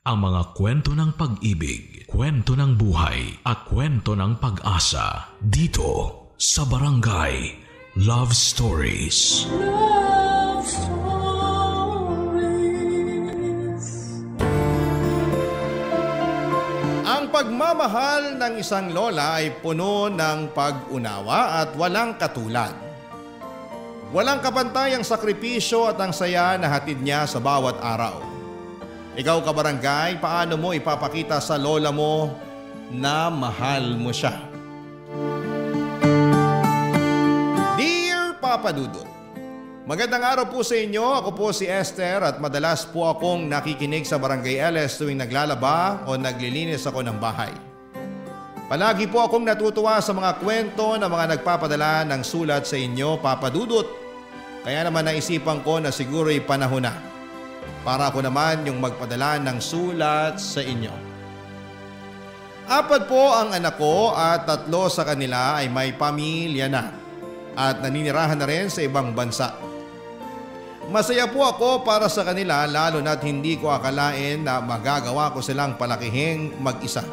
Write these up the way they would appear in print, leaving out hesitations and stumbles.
Ang mga kwento ng pag-ibig, kwento ng buhay at kwento ng pag-asa dito sa Barangay Love Stories. Love Stories. Ang pagmamahal ng isang lola ay puno ng pag-unawa at walang katulad. Walang kapantay ang sakripisyo at ang saya na hatid niya sa bawat araw. Ikaw kabarangay, paano mo ipapakita sa lola mo na mahal mo siya? Dear Papa Dudut, magandang araw po sa inyo. Ako po si Esther at madalas po akong nakikinig sa Barangay LS tuwing naglalaba o naglilinis ako ng bahay. Palagi po akong natutuwa sa mga kwento ng mga nagpapadala ng sulat sa inyo, Papa Dudut. Kaya naman naisipan ko na siguro'y panahon na para ako naman yung magpadala ng sulat sa inyo. 4 po ang anak ko at 3 sa kanila ay may pamilya na at naninirahan na rin sa ibang bansa. Masaya po ako para sa kanila lalo na't hindi ko akalain na magagawa ko silang palakihing mag-isa.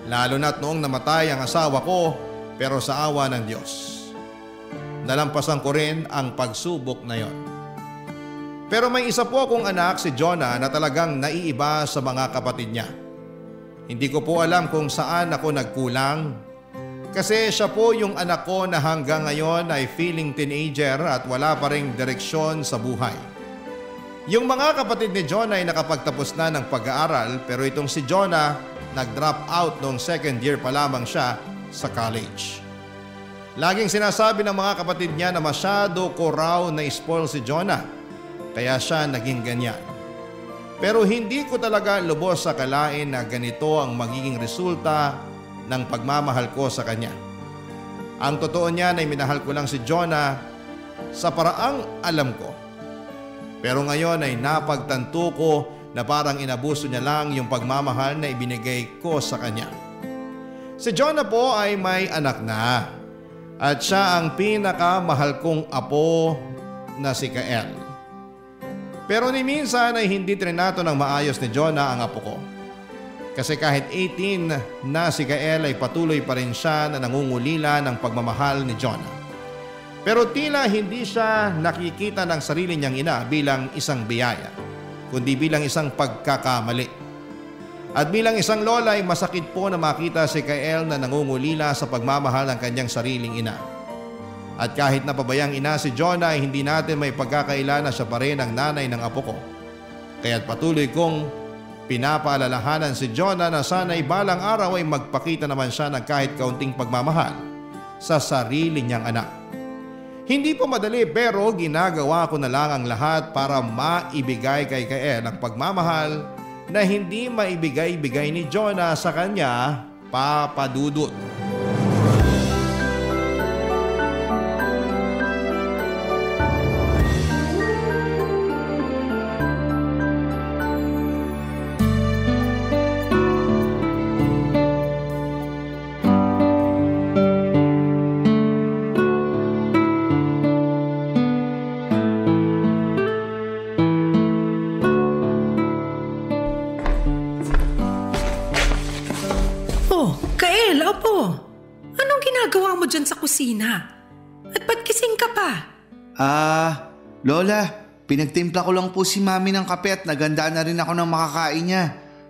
Lalo na't noong namatay ang asawa ko pero sa awa ng Diyos, nalampasan ko rin ang pagsubok na yon. Pero may isa po akong anak, si Jonah, na talagang naiiba sa mga kapatid niya. Hindi ko po alam kung saan ako nagkulang. Kasi siya po yung anak ko na hanggang ngayon ay feeling teenager at wala pa ring direksyon sa buhay. Yung mga kapatid ni Jonah ay nakapagtapos na ng pag-aaral pero itong si Jonah nag-drop out noong 2nd year pa lamang siya sa college. Laging sinasabi ng mga kapatid niya na masyado ko raw na-spoil si Jonah. Kaya siya naging ganyan. Pero hindi ko talaga lubos sa kalain na ganito ang magiging resulta ng pagmamahal ko sa kanya. Ang totoo niyan ay minahal ko lang si Jonah sa paraang alam ko. Pero ngayon ay napagtanto ko na parang inabuso niya lang yung pagmamahal na ibinigay ko sa kanya. Si Jonah po ay may anak na at siya ang pinakamahal kong apo na si Kael. Pero ni minsan ay hindi trinato ng maayos ni Jonah ang apo ko. Kasi kahit 18 na si Kael ay patuloy pa rin siya na nangungulila ng pagmamahal ni Jonah. Pero tila hindi siya nakikita ng sarili niyang ina bilang isang biyaya, kundi bilang isang pagkakamali. At bilang isang lola ay masakit po na makita si Kael na nangungulila sa pagmamahal ng kanyang sariling ina. At kahit napabayang ina si Jonah ay hindi natin may pagkakaila na siya pa rin ang nanay ng apo ko. Kaya't patuloy kong pinapaalalahanan si Jonah na sana'y balang araw ay magpakita naman siya ng kahit kaunting pagmamahal sa sarili niyang anak. Hindi po madali pero ginagawa ko na lang ang lahat para maibigay kay Kael ang pagmamahal na hindi maibigay-bigay ni Jonah sa kanya, Papa Dudut. Dyan sa kusina. At ba't gising ka pa? Lola, pinagtimpla ko lang po si Mami ng kape at naganda na rin ako ng makakain niya.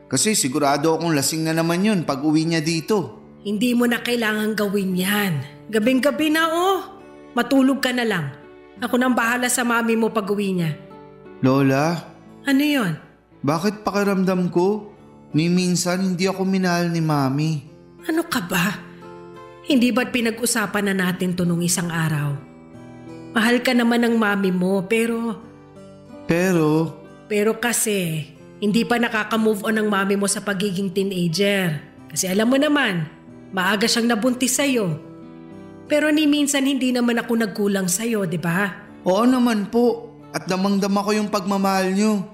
Kasi sigurado akong lasing na naman yun pag uwi niya dito. Hindi mo na kailangan gawin yan. Gabing-gabi na Matulog ka na lang. Ako nang bahala sa Mami mo pag uwi niya. Lola? Ano yon? Bakit pakiramdam ko? Ni minsan hindi ako minahal ni Mami. Ano ka ba? Hindi ba't pinag-usapan na natin to nung isang araw? Mahal ka naman ng Mami mo pero kasi hindi pa nakaka-move on ng Mami mo sa pagiging teenager. Kasi alam mo naman, maaga siyang nabuntis sa'yo. Pero ni minsan hindi naman ako nagkulang sa'yo, di ba? Oo naman po. At damang-dama ko yung pagmamahal niyo.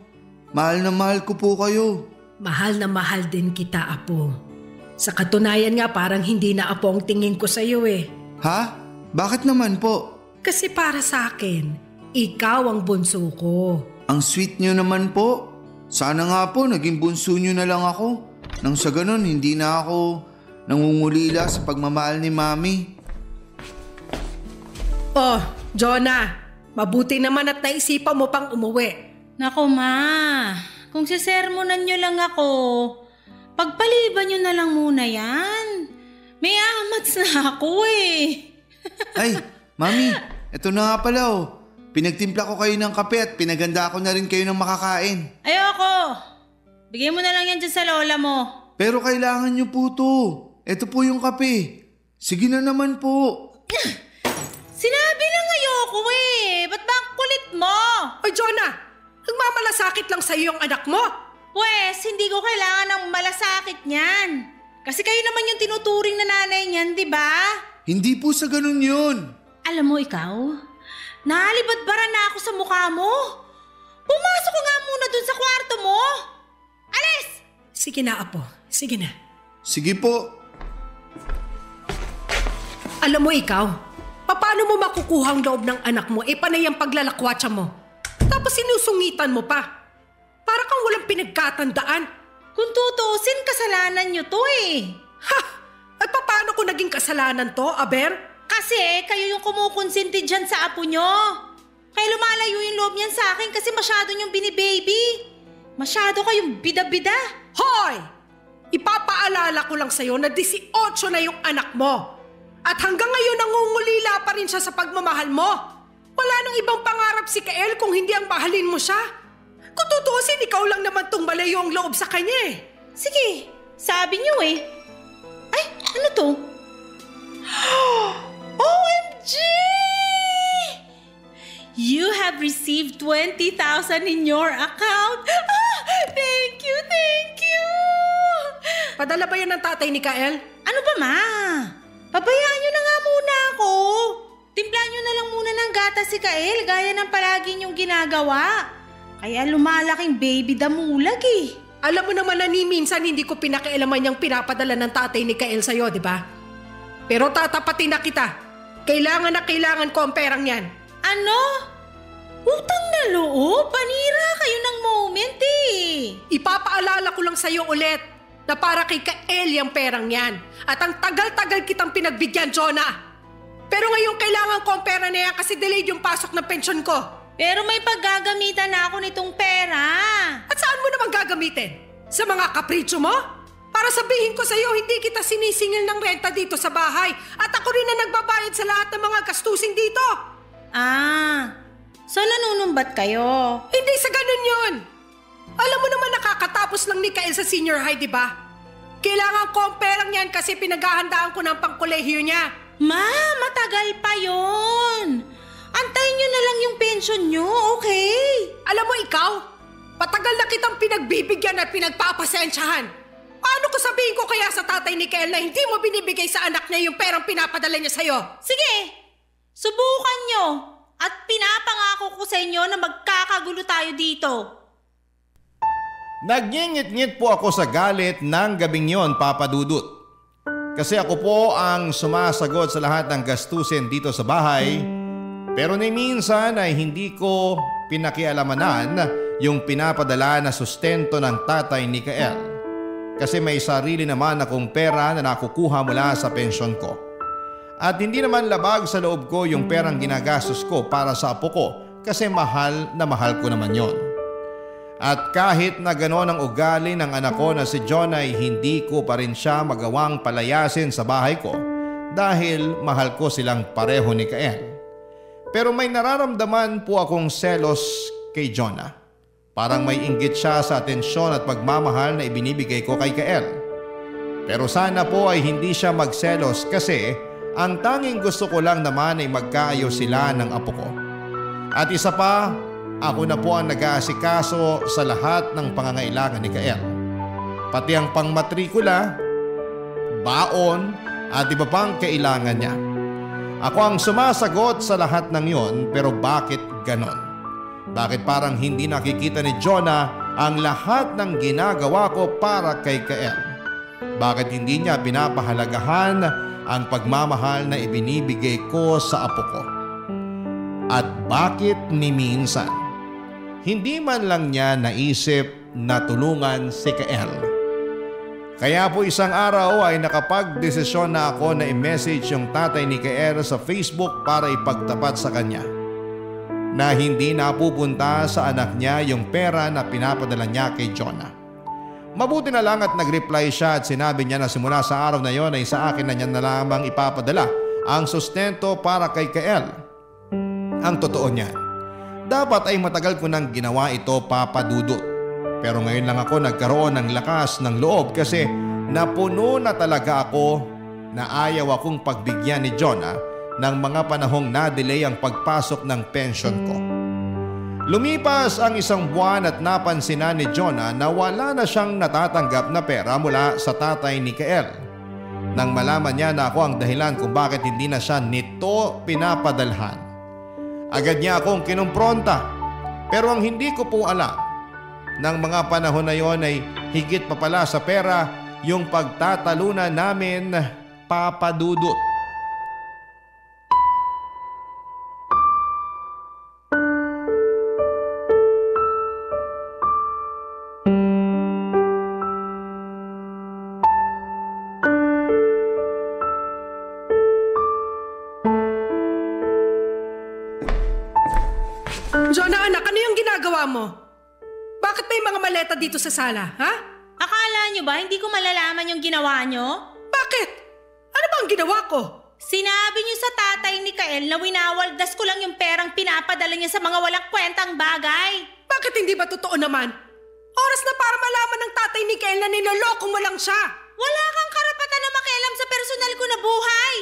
Mahal na mahal ko po kayo. Mahal na mahal din kita, Apo. Sa katunayan nga parang hindi na apo ang tingin ko sa'yo eh. Ha? Bakit naman po? Kasi para sa akin, ikaw ang bunso ko. Ang sweet niyo naman po. Sana nga po naging bunso nyo na lang ako. Nang sa ganun, hindi na ako nangungulila sa pagmamahal ni Mami. Oh, Jonah, mabuti naman at naisipan mo pang umuwi. Nako ma, kung sisermonan nyo lang ako, pagpaliban nyo na lang muna yan. May amats na ako eh. Ay, Mami, eto na nga pala oh. Pinagtimpla ko kayo ng kape at pinaganda ko na rin kayo ng makakain. Ayoko. Bigay mo na lang yan dyan sa lola mo. Pero kailangan nyo po to. Eto po yung kape. Sige na naman po. Sinabi lang ayoko eh. Ba't ba ang kulit mo? Oy, Jonah, nagmamalasakit lang sa'yo yung anak mo. Pwes, hindi ko kailangan ng malasakit niyan. Kasi kayo naman yung tinuturing na nanay niyan, di ba? Hindi po sa ganun yun. Alam mo ikaw, nalibad-bara na ako sa mukha mo. Pumasok ka nga muna dun sa kwarto mo. Alis! Sige na, Apo. Sige na. Sige po. Alam mo ikaw, paano mo makukuha ang loob ng anak mo panay ang paglalakwatsa mo? Tapos sinusungitan mo pa. Para kang walang pinagkatandaan. Kung tutuusin, kasalanan nyo to eh. Ha! Ay paano ko naging kasalanan to, Aber? Kasi kayo yung kumukonsinti dyan sa apo nyo. Kaya lumalayo yung loob niyan sa akin kasi masyado nyong binibaby. Masyado kayong bida-bida. Hoy! Ipapaalala ko lang sa'yo na 18 na yung anak mo. At hanggang ngayon nangungulila pa rin siya sa pagmamahal mo. Wala nang ibang pangarap si Kael kung hindi ang mahalin mo siya. Kung tutusin, ikaw lang naman tong malayo ang loob sa kanya eh. Sige, sabi niyo eh. Ay, ano to? OMG! You have received 20,000 in your account. Ah, thank you, thank you! Padala ba yan ng tatay ni Kael? Ano ba ma? Pabayaan nyo na nga muna ako. Timplan nyo na lang muna ng gatas si Kael gaya ng palagi nyong ginagawa. Kaya lumalaking baby damulag eh. Alam mo naman na ni minsan hindi ko pinakialaman yung pinapadala ng tatay ni Kael sa'yo, di ba? Pero tatapatin na kita. Kailangan ko ang perang yan. Ano? Utang na loob? Panira kayo ng moment eh. Ipapaalala ko lang sa'yo ulit na para kay Kael yung perang yan. At ang tagal-tagal kitang pinagbigyan, Jonah. Pero ngayon kailangan ko ang pera na yan kasi delayed yung pasok ng pensyon ko. Pero may paggagamitan na ako nitong pera. At saan mo naman gagamitin? Sa mga kapritsyo mo? Para sabihin ko sa'yo, hindi kita sinisingil ng renta dito sa bahay. At ako rin na nagbabayad sa lahat ng mga gastusin dito. Ah, so nanunumbat kayo? Hindi sa ganun yun. Alam mo naman nakakatapos lang ni Kael sa senior high, di ba? Kailangan ko ang perang yan kasi pinaghahandaan ko ng pangkolehiyo niya. Ma, matagal pa yon. Antayin nyo na lang yung pension nyo, okay? Alam mo ikaw, patagal na kitang pinagbibigyan at pinagpapasensyahan. Paano ko sabihin ko kaya sa tatay ni Kael na hindi mo binibigay sa anak niya yung perang pinapadala niya sa'yo? Sige, subukan nyo at pinapangako ko sa inyo na magkakagulo tayo dito. Nagngingit-ngit po ako sa galit ng gabing yon, Papa Dudut. Kasi ako po ang sumasagot sa lahat ng gastusin dito sa bahay. Pero ni minsan ay hindi ko pinakialamanan yung pinapadala na sustento ng tatay ni Kael. Kasi may sarili naman akong pera na nakukuha mula sa pensyon ko. At hindi naman labag sa loob ko yung perang ginagastos ko para sa apo ko kasi mahal na mahal ko naman yon. At kahit na gano'n ang ugali ng anak ko na si John ay hindi ko pa rin siya magawang palayasin sa bahay ko dahil mahal ko silang pareho ni Kael. Pero may nararamdaman po akong selos kay Jonah. Parang may inggit siya sa atensyon at pagmamahal na ibinibigay ko kay Kael. Pero sana po ay hindi siya magselos kasi ang tanging gusto ko lang naman ay magkaayos sila ng apo ko. At isa pa, ako na po ang nag-aasikaso sa lahat ng pangangailangan ni Kael. Pati ang pangmatrikula, baon at iba pang kailangan niya. Ako ang sumasagot sa lahat ng yon, pero bakit ganon? Bakit parang hindi nakikita ni Jonah ang lahat ng ginagawa ko para kay Kael? Bakit hindi niya pinapahalagahan ang pagmamahal na ibinibigay ko sa apo ko? At bakit ni minsan, hindi man lang niya naisip na tulungan si Kael. Kaya po isang araw ay nakapag-desisyon na ako na i-message yung tatay ni Kael sa Facebook para ipagtapat sa kanya na hindi napupunta sa anak niya yung pera na pinapadala niya kay Jonah. Mabuti na lang at nag-reply siya at sinabi niya na simula sa araw na yon ay sa akin na niya na lamang ipapadala ang sustento para kay Kael. Ang totoo niyan, dapat ay matagal ko nang ginawa ito, Papa Dudut. Pero ngayon lang ako nagkaroon ng lakas ng loob kasi napuno na talaga ako na ayaw akong pagbigyan ni Jonah ng mga panahong na-delay ang pagpasok ng pension ko. Lumipas ang isang buwan at napansin na ni Jonah na wala na siyang natatanggap na pera mula sa tatay ni Kael. Nang malaman niya na ako ang dahilan kung bakit hindi na siya nito pinapadalhan, agad niya akong kinumpronta. Pero ang hindi ko po alam, ng mga panahon na yon ay higit pa pala sa pera yung pagtatalunan namin, Papa Dudut. Jonah, anak, ano yung ginagawa mo? Bakit may mga maleta dito sa sala, ha? Akala nyo ba hindi ko malalaman yung ginawa nyo? Bakit? Ano ba ang ginawa ko? Sinabi nyo sa tatay ni Kael na winawaldas ko lang yung perang pinapadala niya sa mga walang kwentang bagay. Bakit hindi ba totoo naman? Oras na para malaman ng tatay ni Kael na niloloko mo lang siya. Wala kang karapatan na makialam sa personal ko na buhay.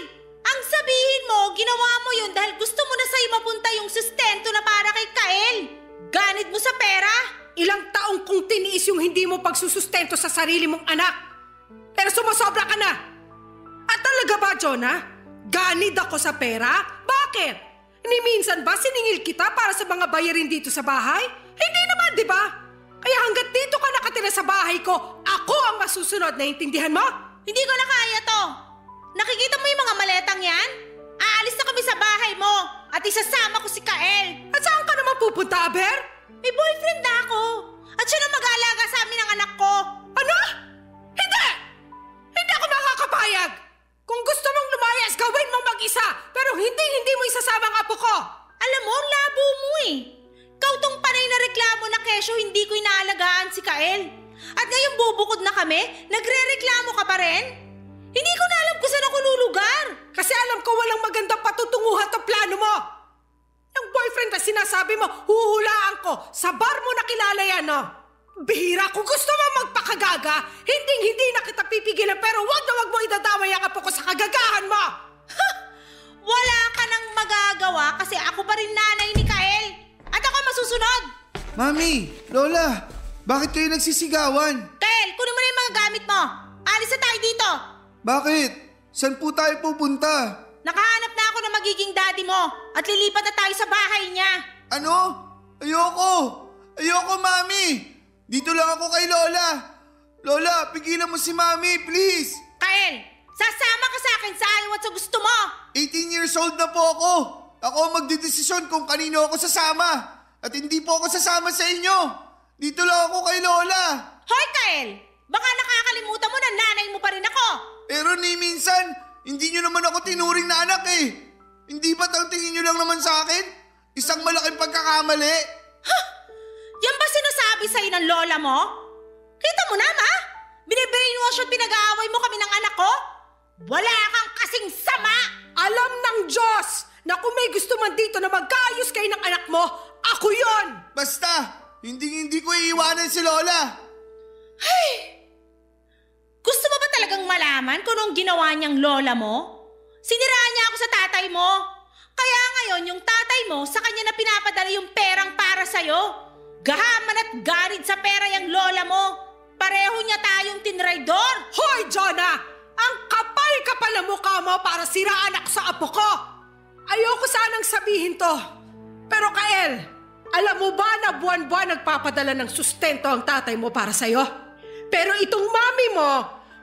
Ang sabihin mo, ginawa mo yun dahil gusto mo na sa'yo mapunta yung sustento na para kay Kael. Ganid mo sa pera? Ilang taong kong tiniis yung hindi mo pagsusustento sa sarili mong anak. Pero sumusobra ka na. At talaga ba, Jonah? Ganid ako sa pera? Bakit? Ni minsan ba siningil kita para sa mga bayarin dito sa bahay? Hindi naman, di ba? Kaya hanggat dito ka nakatira sa bahay ko, ako ang masusunod. Naintindihan mo? Hindi ko na kaya to. Nakikita mo yung mga maletang yan? Aalis na kami sa bahay mo at isasama ko si Kael. At saan ka naman pupunta, Aber? May boyfriend na ako. At siya na mag-aalaga sa amin ng anak ko. Ano? Hindi! Hindi ako makakapayag! Kung gusto mong lumayas, gawin mong mag-isa. Pero hindi mo isasama ang apo ko. Alam mo, ang labo mo eh. Ikaw tong panay na reklamo na kesyo hindi ko inaalagaan si Kael. At ngayon bubukod na kami, nagre-reklamo ka pa rin? Hindi ko na alam kung saan ako lulugar. Kasi alam ko walang magandang patutunguhan ang plano mo. Yung boyfriend na sinasabi mo, huhulaan ko. Sa bar mo nakilala yan, no? Bihira, kung gusto mo magpakagaga, hindi na kita pipigilan pero wag mo idadamay ang apo ko sa kagagahan mo. Ha! Wala ka nang magagawa kasi ako pa rin nanay ni Kael. At ako masusunod. Mami, Lola, bakit kayo nagsisigawan? Kael, kunin mo na yung mga gamit mo. Alis na tayo dito. Bakit? Saan po tayo pupunta? Nakahanap na ako ng magiging daddy mo at lilipat na tayo sa bahay niya. Ano? Ayoko, Mami! Dito lang ako kay Lola. Lola, pigilan mo si Mami, please! Kael, sasama ka sa akin sa ayaw at sa gusto mo. 18 years old na po ako. Ako ang magdidesisyon kung kanino ako sasama. At hindi po ako sasama sa inyo. Dito lang ako kay Lola. Hoy, Kael! Baka nakakalimutan mo na nanay mo pa rin ako. Pero ni minsan, hindi nyo naman ako tinuring na anak eh. Hindi ba't ang tingin nyo lang naman sa akin? Isang malaking pagkakamali? Ha? Yan ba sinasabi sa'yo ng lola mo? Kita mo na, ma? Bine-brainwash at pinag-aaway mo kami ng anak ko? Wala kang kasing sama! Alam ng Diyos na kung may gusto man dito na magkaayos kayo ng anak mo, ako yon! Basta, hindi ko iiwanan si Lola. Hey! Gusto mo ba talagang malaman kung anong ginawa niyang lola mo? Siniraan niya ako sa tatay mo. Kaya ngayon yung tatay mo sa kanya na pinapadala yung perang para sa'yo. Gahaman at garid sa pera yung lola mo. Pareho niya tayong tinraidor. Hoy, Jonah! Ang kapal-kapal na mukha mo para siraan ako sa apo ko. Ayoko sanang sabihin to. Pero Kael, alam mo ba na buwan-buwan nagpapadala ng sustento ang tatay mo para sa'yo? Pero itong mami mo,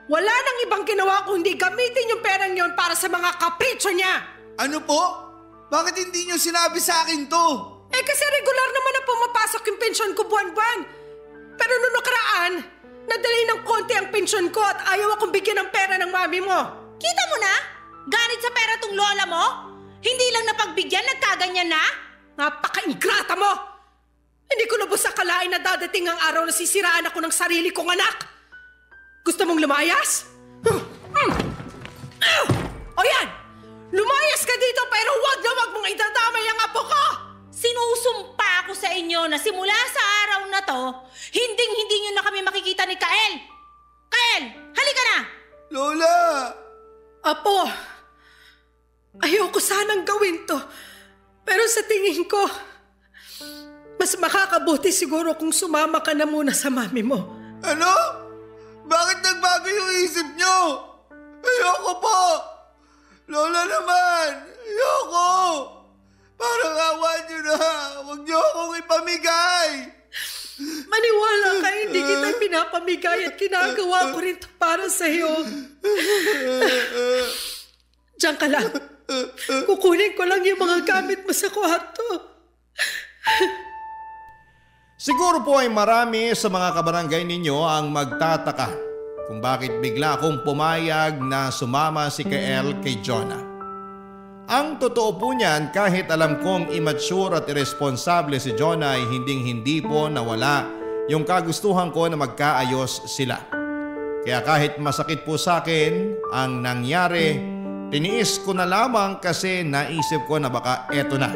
wala nang ibang ginawa kundi gamitin yung perang yon para sa mga kapritsyo niya. Ano po? Bakit hindi nyo sinabi sa akin to? Kasi regular naman na pumapasok yung pensyon ko buwan-buwan. Pero noong nakaraan, nadalay ng konti ang pensyon ko at ayaw akong bigyan ng pera ng mami mo. Kita mo na? Ganit sa pera tong lola mo? Hindi lang napagbigyan, nagkaganyan na? Napaka-ingrata mo! Hindi ko lubos akalain na dadating ang araw na sisiraan ako ng sarili kong anak. Gusto mong lumayas? O yan! Lumayas ka dito pero wag na wag mong idadamay ang apo ko! Sinusumpa ako sa inyo na simula sa araw na to, hinding-hindi nyo na kami makikita ni Kael. Kael, halika na! Lola! Apo, ayoko sanang gawin to. Pero sa tingin ko, mas makakabuti siguro kung sumama ka na muna sa mami mo. Ano? Bakit nagbago yung isip nyo? Ayoko po! Lola naman! Ayoko! Parang awa nyo na! Huwag nyo akong ipamigay! Maniwala ka, hindi kita pinapamigay at ginagawa ko rin to para sa'yo. Diyan ka lang. Kukunin ko lang yung mga gamit mo sa kwarto. Siguro po ay marami sa mga kabarangay ninyo ang magtataka kung bakit bigla akong pumayag na sumama si Kael kay Jonah. Ang totoo po niyan, kahit alam kong immature at irresponsable si Jonah ay hinding-hindi po nawala yung kagustuhan ko na magkaayos sila. Kaya kahit masakit po sa akin ang nangyari, tiniis ko na lamang kasi naisip ko na baka eto na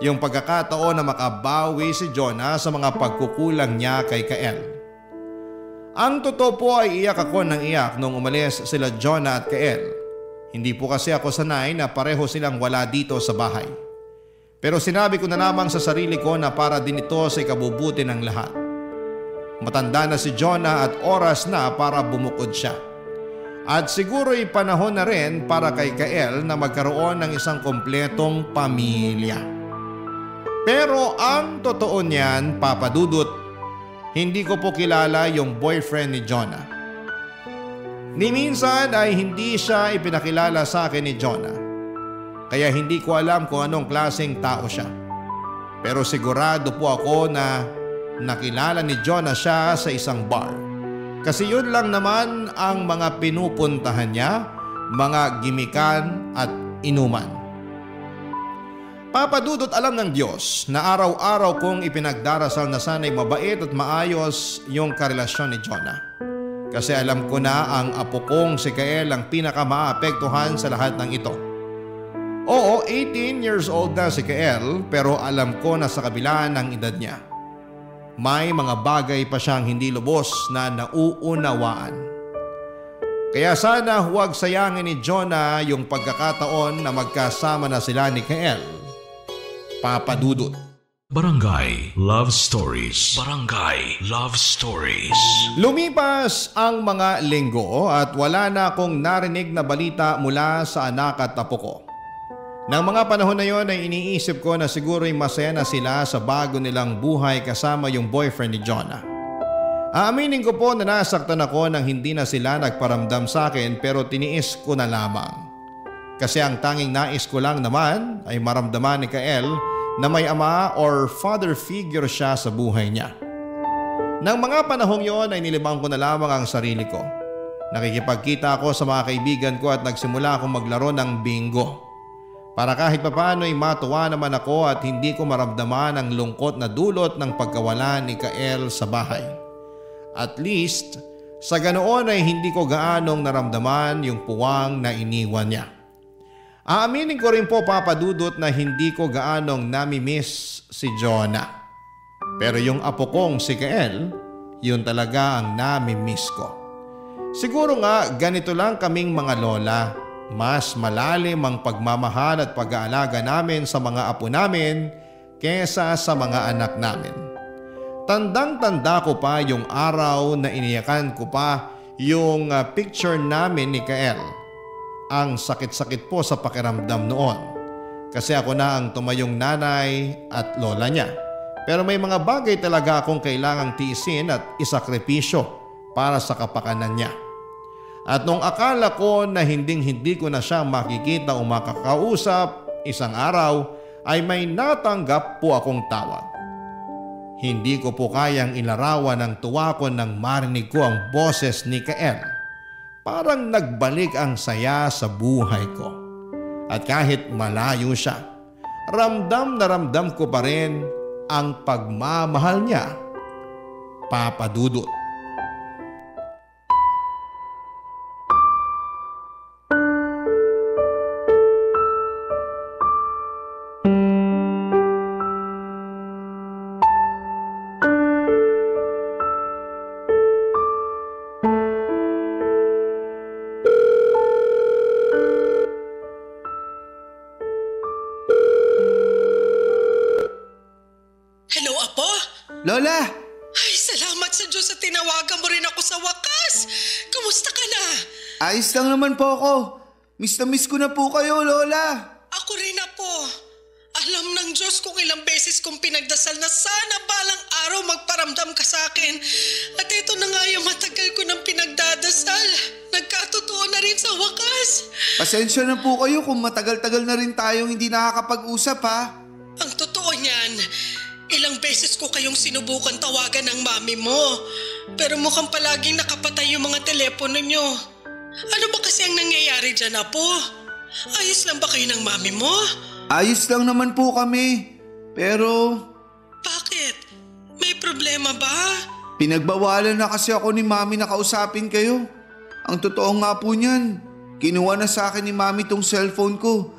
yung pagkakataon na makabawi si Jonah sa mga pagkukulang niya kay Kael. Ang totoo po ay iyak ako ng iyak nung umalis sila Jonah at Kael. Hindi po kasi ako sanay na pareho silang wala dito sa bahay. Pero sinabi ko na lamang sa sarili ko na para din ito sa ikabubuti ng lahat. Matanda na si Jonah at oras na para bumukod siya. At siguro'y panahon na rin para kay Kael na magkaroon ng isang kompletong pamilya. Pero ang totoo niyan, Papa Dudut, hindi ko po kilala yung boyfriend ni Jonah. Ni minsan ay hindi siya ipinakilala sa akin ni Jonah. Kaya hindi ko alam kung anong klaseng tao siya. Pero sigurado po ako na nakilala ni Jonah siya sa isang bar. Kasi yun lang naman ang mga pinupuntahan niya, mga gimikan at inuman. Papa Dudut, alam ng Diyos na araw-araw kong ipinagdarasal na sana'y mabait at maayos yung karelasyon ni Jonah. Kasi alam ko na ang apo kong si Kael ang pinakamaapektuhan sa lahat ng ito. Oo, 18 years old na si Kael pero alam ko na sa kabila ng edad niya, may mga bagay pa siyang hindi lubos na nauunawaan. Kaya sana huwag sayangin ni Jonah yung pagkakataon na magkasama na sila ni Kael. Papa Dudut. Barangay Love Stories. Barangay Love Stories. Lumipas ang mga linggo at wala na akong narinig na balita mula sa anak at apo ko. Nang mga panahon na yon ay iniisip ko na siguro'y masaya na sila sa bago nilang buhay kasama yung boyfriend ni Jonah. Aaminin ko po na nasaktan ako nang hindi na sila nagparamdam sa akin pero tiniis ko na lamang. Kasi ang tanging nais ko lang naman ay maramdaman ni Kael na may ama or father figure siya sa buhay niya. Nang mga panahong yon ay nilibang ko na lamang ang sarili ko. Nakikipagkita ako sa mga kaibigan ko at nagsimula akong maglaro ng bingo. Para kahit papaano ay matuwa naman ako at hindi ko maramdaman ang lungkot na dulot ng pagkawala ni Kael sa bahay. At least, sa ganoon ay hindi ko gaanong naramdaman yung puwang na iniwan niya. Aaminin ko rin po, Papa Dudut, na hindi ko gaanong nami-miss si Jonah. Pero yung apo kong si Kael, yun talaga ang nami-miss ko. Siguro nga ganito lang kaming mga lola, mas malalim ang pagmamahal at pag-aalaga namin sa mga apo namin kesa sa mga anak namin. Tandang-tanda ko pa yung araw na iniyakan ko pa yung picture namin ni Kael. Ang sakit-sakit po sa pakiramdam noon kasi ako na ang tumayong nanay at lola niya. Pero may mga bagay talaga akong kailangang tiisin at isakripisyo para sa kapakanan niya. At nung akala ko na hinding-hindi ko na siya makikita o makakausap, isang araw ay may natanggap po akong tawag. Hindi ko po kayang ilarawan ng tuwa ko nang marinig ko ang boses ni Kael. Parang nagbalik ang saya sa buhay ko. At kahit malayo siya, ramdam na ramdam ko pa rin ang pagmamahal niya. Papa Dudut. Hello, Apo? Lola! Ay, salamat sa Diyos at tinawagan mo rin ako sa wakas. Kumusta ka na? Ayos lang naman po ako. Miss na miss ko na po kayo, Lola. Ako rin, Apo. Alam ng Diyos kung ilang beses kong pinagdasal na sana balang araw magparamdam ka sa akin. At ito na nga yung matagal ko ng pinagdadasal. Nagkatotoo na rin sa wakas. Pasensya na po kayo kung matagal-tagal na rin tayong hindi nakakapag-usap, ha? Ang totoo niyan, ilang beses ko kayong sinubukan tawagan ng mami mo. Pero mukhang palaging nakapatay yung mga telepono nyo. Ano ba kasi ang nangyayari dyan, Apo? Ayos lang ba kayo ng mami mo? Ayos lang naman po kami. Pero Bakit? May problema ba? pinagbawalan na kasi ako ni Mami na kausapin kayo. Ang totoo nga po niyan, kinuha na sa akin ni Mami tong cellphone ko.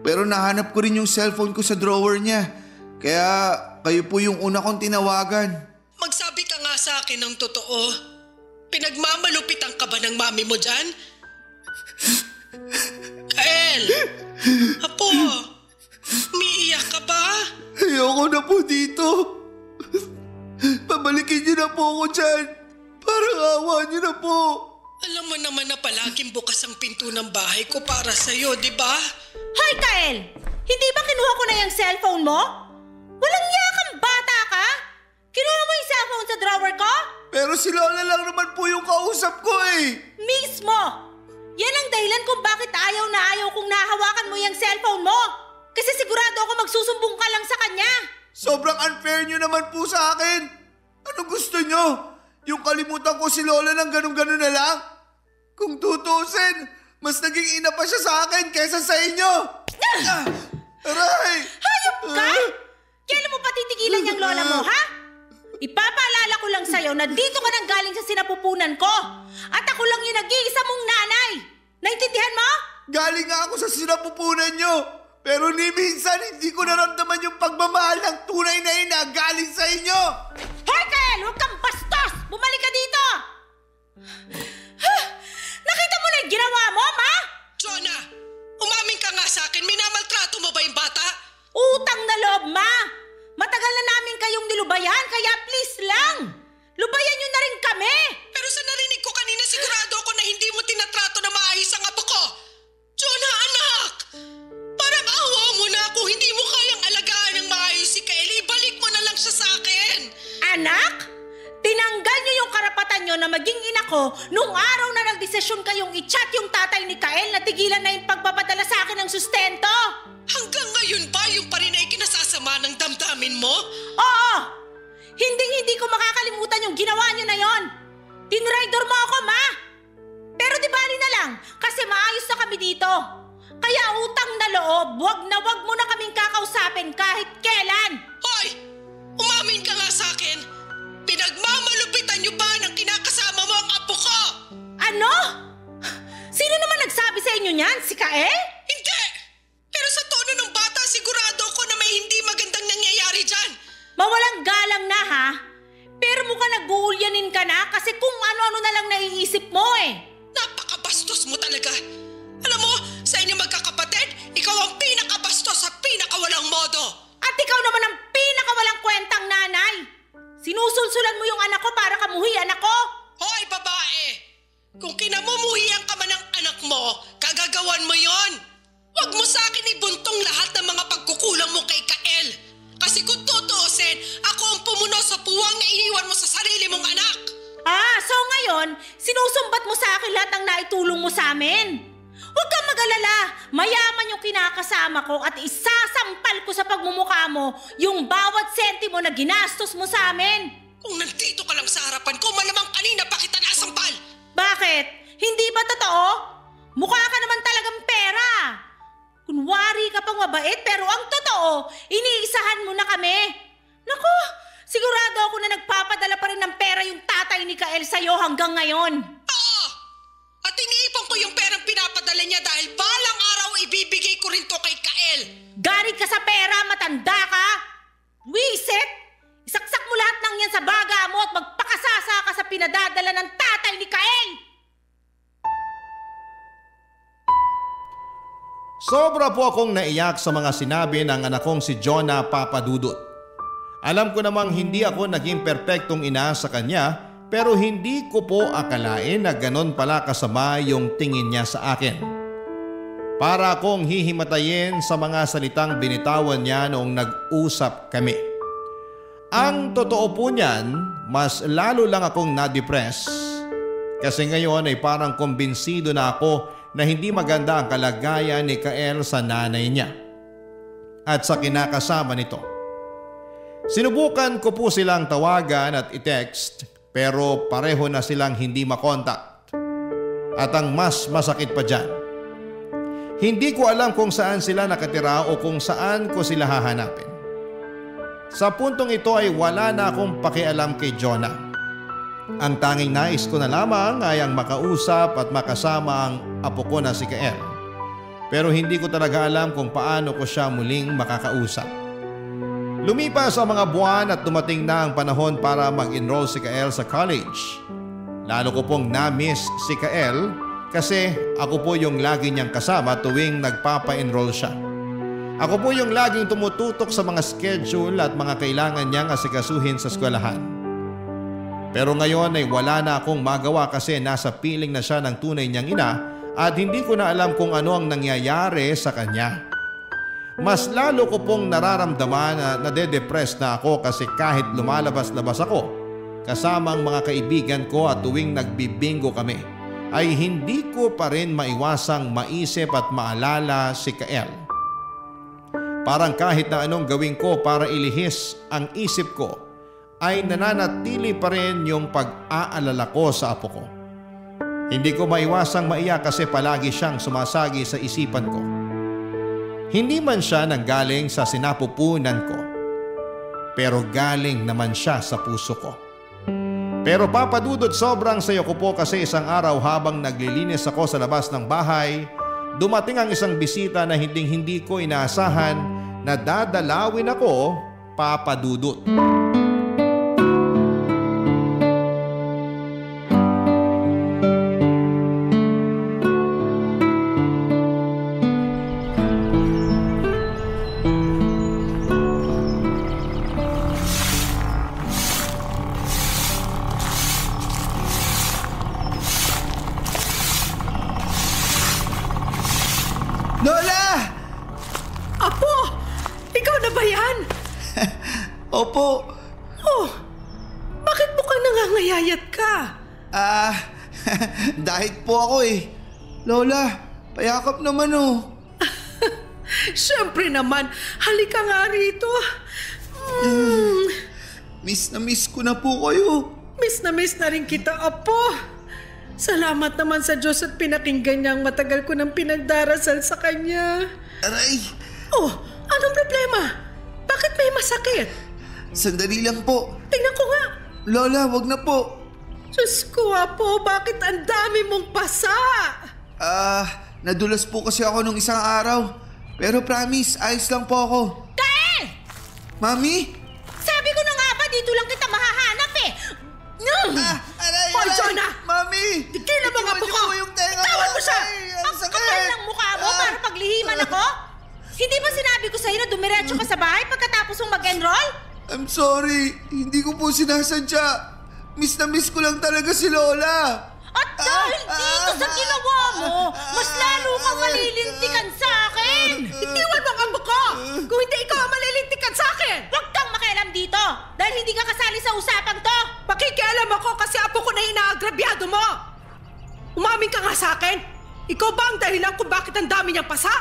Pero nahanap ko rin yung cellphone ko sa drawer niya. Kaya kayo po yung una kong tinawagan. Magsabi ka nga sa akin ng totoo. Pinagmamalupitan ka ba ng mami mo dyan? Kael! Apo! Umiiyak ka ba? Ayoko na po dito. Pabalikin niyo na po ako dyan. Parang awa niyo na po. Alam mo naman na palaging bukas ang pinto ng bahay ko para sa'yo, di ba? Hoy, Kael! Hindi ba kinuha ko na yung cellphone mo? Walang yakang bata ka? Kinuha mo yung cellphone sa drawer ko? Pero si Lola lang naman po yung kausap ko eh. Mismo! Yan ang dahilan kung bakit ayaw na ayaw kong nahawakan mo yung cellphone mo. Kasi sigurado ako magsusumbong ka lang sa kanya. Sobrang unfair niyo naman po sa akin. Ano gusto niyo? Yung kalimutan ko si Lola ng ganun-ganun na lang? Kung tutusin, mas naging ina pa siya sa akin kaysa sa inyo. Aray! Hayop ka! Kailan mo patitigilan yung lola mo, ha? Ipapaalala ko lang sa'yo na dito ka nang galing sa sinapupunan ko. At ako lang yung nag-iisa mong nanay. Naintindihan mo? Galing nga ako sa sinapupunan niyo. Pero ni minsan hindi ko naramdaman yung pagmamahal ng tunay na ina galing sa inyo. Hoy, Kael! Huwag kang bastos! Bumalik ka dito! Nakita mo na yung ginawa mo, ma? Jonah! Umamin ka nga sa akin, minamaltrato mo ba yung bata? Utang na loob, ma! Matagal na namin kayong nilubayan, kaya please lang! Lubayan nyo na rin kami! Pero sa narinig ko kanina, sigurado ako na hindi mo tinatrato na maayos ang apo ko. Jonah, anak! Parang awa mo na kung hindi mo kayang alagaan ng maayos si Kael. Ibalik mo na lang siya sa akin. Anak, tinanggal nyo yung karapatan nyo na maging ina ko nung araw na nagdesisyon kayong i-chat yung tatay ni Kael na tigilan na yung pagpapadala sa akin ng sustento. Hanggang ngayon ba yung pa rin ay kinasasama ng damdamin mo? Oo! Hindi ko makakalimutan yung ginawa nyo na yon. Tinraidor mo ako, ma! Pero di bali na lang, kasi maayos na kami dito. Kaya utang na loob, wag mo na kaming kakausapin kahit kailan. Hoy! Umamin ka nga sa akin. Pinagmamalupitan niyo ba ng kinakasama mo ang apo ko? Ano? Sino naman nagsabi sa inyo niyan? Si Kael? Hindi! Pero sa tono ng bata, sigurado ko na may hindi magandang nangyayari dyan. Mawalang galang na, ha? Pero mukhang nag-uulyanin ka na kasi kung ano-ano na lang naiisip mo eh. Napakabastos mo talaga. Alam mo, sa inyo magkakapatid, ikaw ang pinakabastos sa pinakawalang modo. At ikaw naman ang pinakawalang kwentang nanay. Sinusulsulan mo yung anak ko para kamuhian ako. Hoy, babae! Kung kinamumuhian ka man ng anak mo, kagagawan mo yon. Huwag mo sa akin ibuntong lahat ng mga pagkukulang mo kay Kael. Kasi kung tutuusin, ako ang pumuno sa puwang na iniwan mo sa sarili mong anak. So ngayon, sinusumbat mo sa akin lahat ng naitulong mo sa amin. Huwag kang mag-alala. Mayaman yung kinakasama ko at isasampal ko sa pagmumukha mo yung bawat sentimo na ginastos mo sa amin. Kung nandito ka lang sa harapan ko, malamang kanina pa kita nasampal. Bakit? Hindi ba totoo? Mukha ka naman talagang pera. Kunwari ka pang mabait pero ang totoo, iniisahan mo na kami. Naku, sigurado ako na nagpapadala pa rin ng pera yung tatay ni Kael sa'yo hanggang ngayon. Oo! At iniipon ko yung perang pinapadala niya dahil balang araw ibibigay ko rin to kay Kael. Galit ka sa pera, matanda ka? Wisit! Isaksak mo lahat ng yan sa baga mo at magpakasasa ka sa pinadadala ng tatay ni Kael! Sobra po akong naiyak sa mga sinabi ng anak kong si Jonah Papadudut. Alam ko namang hindi ako naging perpektong ina sa kanya, pero hindi ko po akalain na ganon pala kasama yung tingin niya sa akin. Para akong hihimatayin sa mga salitang binitawan niya noong nag-usap kami. Ang totoo po niyan, mas lalo lang akong na-depress. Kasi ngayon ay parang kumbinsido na ako na hindi maganda ang kalagayan ni Kael sa nanay niya at sa kinakasama nito. Sinubukan ko po silang tawagan at i-text pero pareho na silang hindi makontak. At ang mas masakit pa dyan, hindi ko alam kung saan sila nakatira o kung saan ko sila hahanapin. Sa puntong ito ay wala na akong pakialam kay Jonah. Ang tanging nais ko na lamang ay ang makausap at makasama ang apo ko na si Kael. Pero hindi ko talaga alam kung paano ko siya muling makakausap. Lumipas ang mga buwan at dumating na ang panahon para mag-enroll si Kael sa college. Lalo ko pong na-miss si Kael kasi ako po yung lagi niyang kasama tuwing nagpapa-enroll siya. Ako po yung laging tumututok sa mga schedule at mga kailangan niyang asikasuhin sa eskwelahan. Pero ngayon ay wala na akong magawa kasi nasa piling na siya ng tunay niyang ina at hindi ko na alam kung ano ang nangyayari sa kanya. Mas lalo ko pong nararamdaman na nade-depress na ako kasi kahit lumalabas-labas ako kasama ang mga kaibigan ko at tuwing nagbibingo kami ay hindi ko pa rin maiwasang maisip at maalala si Kael. Parang kahit na anong gawin ko para ilihis ang isip ko ay nananatili pa rin yung pag-aalala ko sa apo ko. Hindi ko maiwasang maiyak kasi palagi siyang sumasagi sa isipan ko. Hindi man siya nanggaling sa sinapupunan ko, pero galing naman siya sa puso ko. Pero Papadudot, sobrang sayo ko po kasi isang araw habang naglilinis ako sa labas ng bahay, dumating ang isang bisita na hindi ko inaasahan na dadalawin ako, Papadudot. Lola! Apo! Ikaw na ba yan? Opo. Oh, bakit mukhang nangangayayat ka? Dahil po ako eh. Lola, payakap naman oh. Siyempre naman, halika nga rito. Miss na miss ko na po kayo. Miss na rin kita, Apo. Salamat naman sa Diyos at pinakinggan niya ang matagal ko nang pinagdarasal sa Kanya. Aray! Oh, anong problema? Bakit may masakit? Sandali lang po. Tingnan ko nga. Lola, wag na po. Diyos ko, Apo, bakit ang dami mong pasa? Nadulas po kasi ako nung isang araw. Pero promise, ayos lang po ako. Kael! Mami? Sabi ko na nga ba dito lang kita mahahanap eh! Aray! Hoy, Jonah! Mami! Tigilan mo ang apo ko! Bitawan mo siya! Ang kapal ng mukha mo para paglihiman ako? Hindi ba sinabi ko sa'yo na dumiretso ka sa bahay pagkatapos mong mag-enroll? I'm sorry. Hindi ko po sinasadya. Miss na miss ko lang talaga si Lola. At dahil dito sa ginawa mo, mas lalo kang malilintikan sa akin! Itiwan mo ang apo ko! Kung hindi ikaw ang malilintikan sa akin! Huwag kang makialam dito dahil hindi ka kasali sa usapang to! Pakikialam ako kasi apo ko na inaagrabyado mo! Umamin ka nga sa akin! Ikaw ba ang dahilan kung bakit ang dami niyang pasa?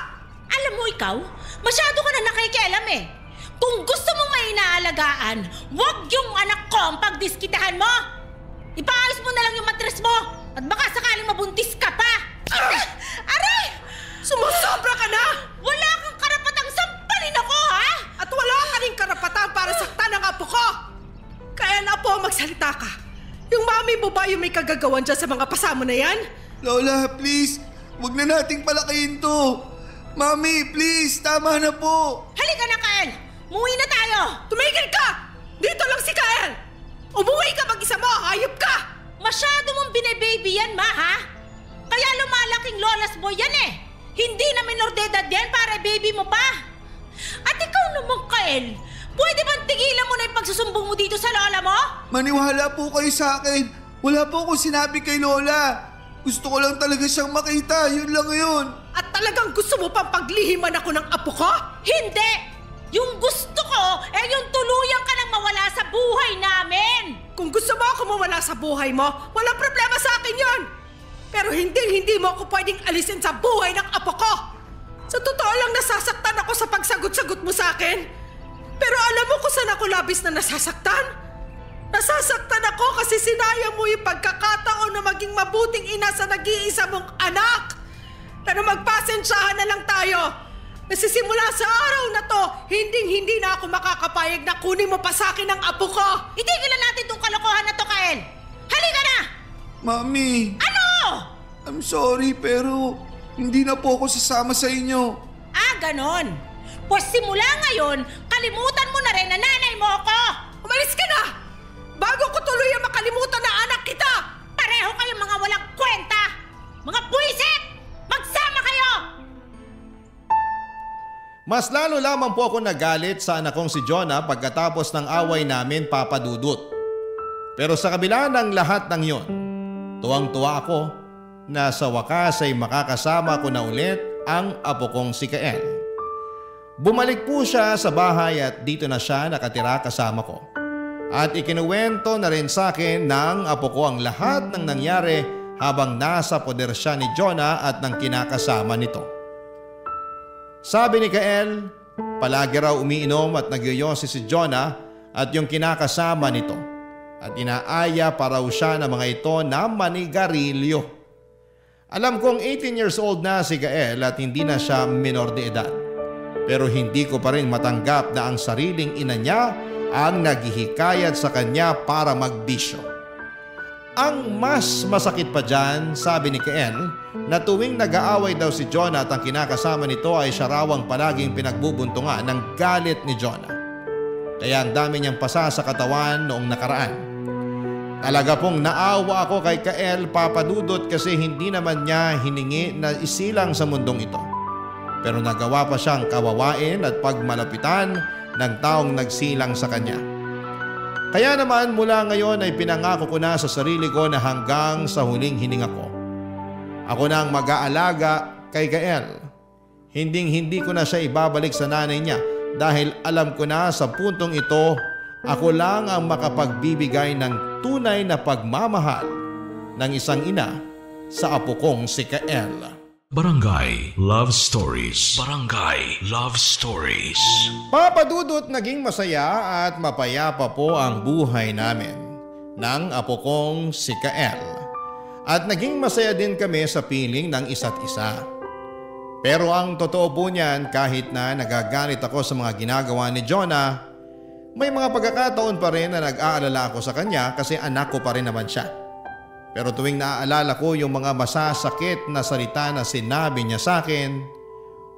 Alam mo ikaw, masyado ka na nakikialam eh. Kung gusto mong may inaalagaan, wag yung anak ko ang pagdiskitahan mo. Ipaayos mo na lang yung matres mo at baka sakaling mabuntis ka pa. Aray! Sumusobra ka na! Wala kang karapatang sampalin ako, ha? At wala ka rin karapatan para saktan ang apo ko! Kaya na po magsalita ka. Yung mami mo ba yung may kagagawan dyan sa mga pasamo na yan? Lola, please, wag na nating palakihin to. Mami, please, tama na po. Halika na, Kael! Muwi na tayo! Tumigil ka! Dito lang si Kael! Umuwi ka mag-isa mo! Hayop ka! Masyado mong bine-baby yan, ma, ha? Kaya lumalaking lolas boy yan eh. Hindi na minor de edad yan para baby mo pa. At ikaw naman, Kael, pwede bang tigilan mo na yung pagsusumbong mo dito sa lola mo? Maniwala po kayo sa akin. Wala po akong sinabi kay Lola. Gusto ko lang talaga siyang makita. Yun lang yun. At talagang gusto mo pang paglihiman ako ng apo ko? Hindi! Yung gusto ko, yung tuluyan ka nang mawala sa buhay namin! Kung gusto mo ako mawala sa buhay mo, walang problema sa akin yon. Pero hindi mo ako pwedeng alisin sa buhay ng apo ko. Sa totoo lang nasasaktan ako sa pagsagot-sagot mo sa akin. Pero alam mo kung saan ako labis na nasasaktan? Nasasaktan ako kasi sinayang mo yung pagkakataon na maging mabuting ina sa nag-iisa mong anak. Pero magpasensyahan na lang tayo. Kasi simula sa araw na to, hindi na ako makakapayag na kunin mo pa sa akin ang apo ko. Itigilan natin tong kalokohan na to, Kael. Halika na! Mami, Ano? I'm sorry pero hindi na po ako sasama sa inyo. Ah, ganon. Pues simula ngayon, kalimutan mo na rin na nanay mo ako. Umalis ka na! Bago ko tuluyang makalimutan na anak kita! Pareho kayong mga walang kwenta. Mga buwisit! Magsama kayo! Mas lalo lamang po ako nagalit sa anak kong si Jonah pagkatapos ng away namin, Papa Dudut. Pero sa kabila ng lahat ng yon, tuwang-tuwa ako na sa wakas ay makakasama ko na ulit ang apo kong si Kael. Bumalik po siya sa bahay at dito na siya nakatira kasama ko. At ikinuwento na rin sa akin ng apo ko ang lahat ng nangyari habang nasa poder siya ni Jonah at ng kinakasama nito. Sabi ni Kael, palagi raw umiinom at nagyoyosi si Jonah at yung kinakasama nito. At inaaya pa raw siya ng mga ito na manigarilyo. Alam kong 18 years old na si Kael at hindi na siya minor de edad. Pero hindi ko pa rin matanggap na ang sariling ina niya ang naghihikayat sa kanya para magbisyo. Ang mas masakit pa dyan, sabi ni Kael, na tuwing nag-aaway daw si Jonah at ang kinakasama nito ay siya raw ang palaging pinagbubuntungan ng galit ni Jonah. Kaya ang dami niyang pasa sa katawan noong nakaraan. Talaga pong naawa ako kay Kael, Papa Dudut, kasi hindi naman niya hiningi na isilang sa mundong ito. Pero nagawa pa siyang kawawain at pagmalapitan ng taong nagsilang sa kanya. Kaya naman mula ngayon ay pinangako ko na sa sarili ko na hanggang sa huling hininga ko, ako na ang mag-aalaga kay Kael. Hindi ko na siya ibabalik sa nanay niya dahil alam ko na sa puntong ito, ako lang ang makapagbibigay ng tunay na pagmamahal ng isang ina sa apo kong si Kael. Barangay Love Stories. Barangay Love Stories. Papa Dudut, naging masaya at mapayapa po ang buhay namin ng apo kong si Kael. At naging masaya din kami sa piling ng isa't isa. Pero ang totoo po niyan, kahit na nagagalit ako sa mga ginagawa ni Jonah, may mga pagkakataon pa rin na nag-aalala ako sa kanya kasi anak ko pa rin naman siya. Pero tuwing naaalala ko yung mga masasakit na salita na sinabi niya sa akin,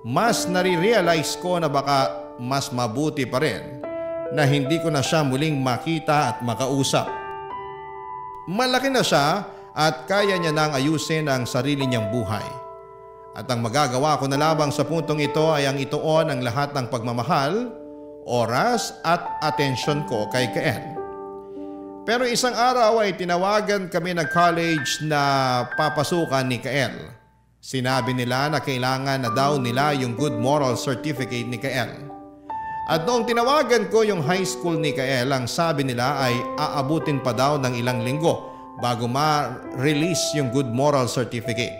mas nare-realize ko na baka mas mabuti pa rin na hindi ko na siya muling makita at makausap. Malaki na siya at kaya niya nang ayusin ang sarili niyang buhay. At ang magagawa ko na lamang sa puntong ito ay ang ituon ang lahat ng pagmamahal, oras at atensyon ko kay Kael. Pero isang araw ay tinawagan kami ng college na papasukan ni Kael. Sinabi nila na kailangan na daw nila yung good moral certificate ni Kael. At noong tinawagan ko yung high school ni Kael, ang sabi nila ay aabutin pa daw ng ilang linggo bago ma-release yung good moral certificate.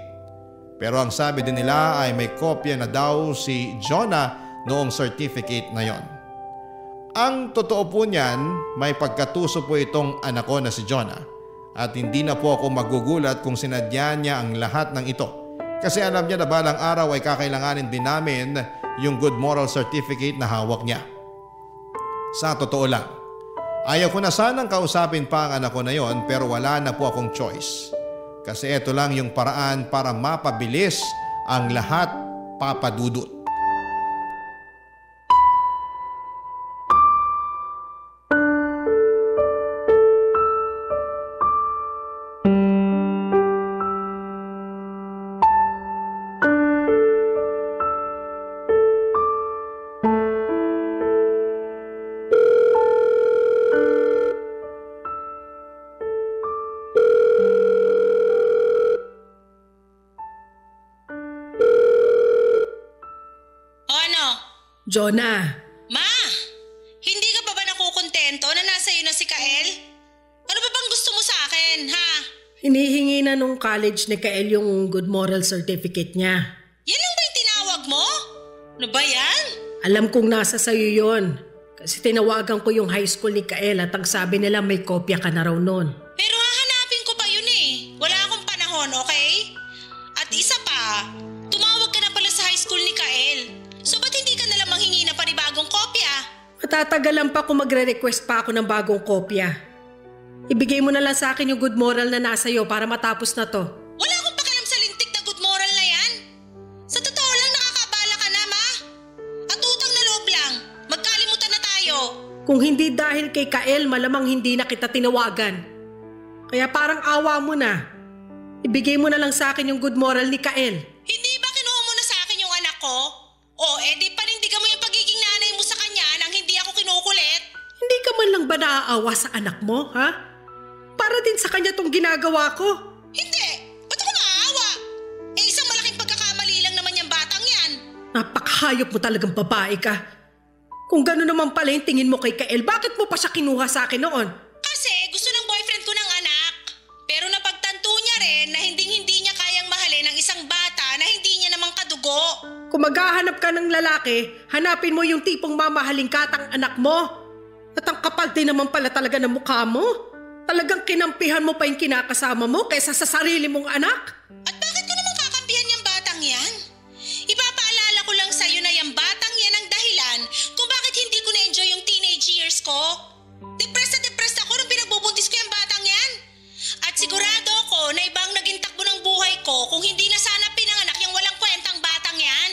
Pero ang sabi din nila ay may kopya na daw si Jonah noong certificate na yon. Ang totoo po niyan, may pagkatuso po itong anak ko na si Jonah at hindi na po ako magugulat kung sinadya niya ang lahat ng ito kasi alam niya na balang araw ay kakailanganin din namin yung good moral certificate na hawak niya. Sa totoo lang, ayaw ko na sanang kausapin pa ang anak ko na yon pero wala na po akong choice. Kasi ito lang yung paraan para mapabilis ang lahat, Papa Dudut. Jonah. Ma! Hindi ka pa ba nakukontento na nasa iyo na si Kael? Ano pa bang gusto mo sa akin, ha? Hinihingi na nung college ni Kael yung good moral certificate niya. Yan lang ba yung tinawag mo? Ano ba yan? Alam kong nasa sayo yon. Kasi tinawagan ko yung high school ni Kael at ang sabi nila may kopya ka na raw nun. Pero hahanapin ko pa yun eh. Wala akong panahon, okay? At isa pa, tumawag ka na pala sa high school ni Kael. So ba't hindi ka nalang manghingi na panibagong kopya? Matatagalan pa kung magre-request pa ako ng bagong kopya. Ibigay mo na lang sa akin yung good moral na nasa iyo para matapos na to. Wala akong pakialam sa lintik na good moral na yan. Sa totoo lang nakakabala ka na, ma. At utang na loob lang. Magkalimutan na tayo. Kung hindi dahil kay Kael, malamang hindi na kita tinawagan. Kaya parang awa mo na. Ibigay mo na lang sa akin yung good moral ni Kael. Hindi ba kinuha mo na sa akin yung anak ko? O edi panindigan mo yung pagiging nanay mo sa kanya nang hindi ako kinukulit? Hindi ka man lang ba naaawa sa anak mo, ha? Para din sa kanya tong ginagawa ko. Hindi! Ba't ako maaawa? Isang malaking pagkakamali lang naman yung batang yan. Napakahayop mo talagang babae ka. Kung gano'n naman pala yung tingin mo kay Kael, bakit mo pa siya kinuha sa akin noon? Kasi gusto ng boyfriend ko ng anak. Pero napagtanto niya rin na hindi niya kayang mahalin ang isang bata na hindi niya namang kadugo. Kung maghahanap ka ng lalaki, hanapin mo yung tipong mamahaling katang anak mo. At ang kapal din naman pala talaga ng mukha mo. Talagang kinampihan mo pa yung kinakasama mo kaysa sa sarili mong anak. At bakit ko naman kakampihan yung batang yan? Ipapaalala ko lang sa'yo na yung batang yan ang dahilan kung bakit hindi ko na-enjoy yung teenage years ko. Depressed ako nung pinagbubuntis ko yung batang yan. At sigurado ako na ibang naging takbo ng buhay ko kung hindi na sana pinanganak yung walang kwentang batang yan.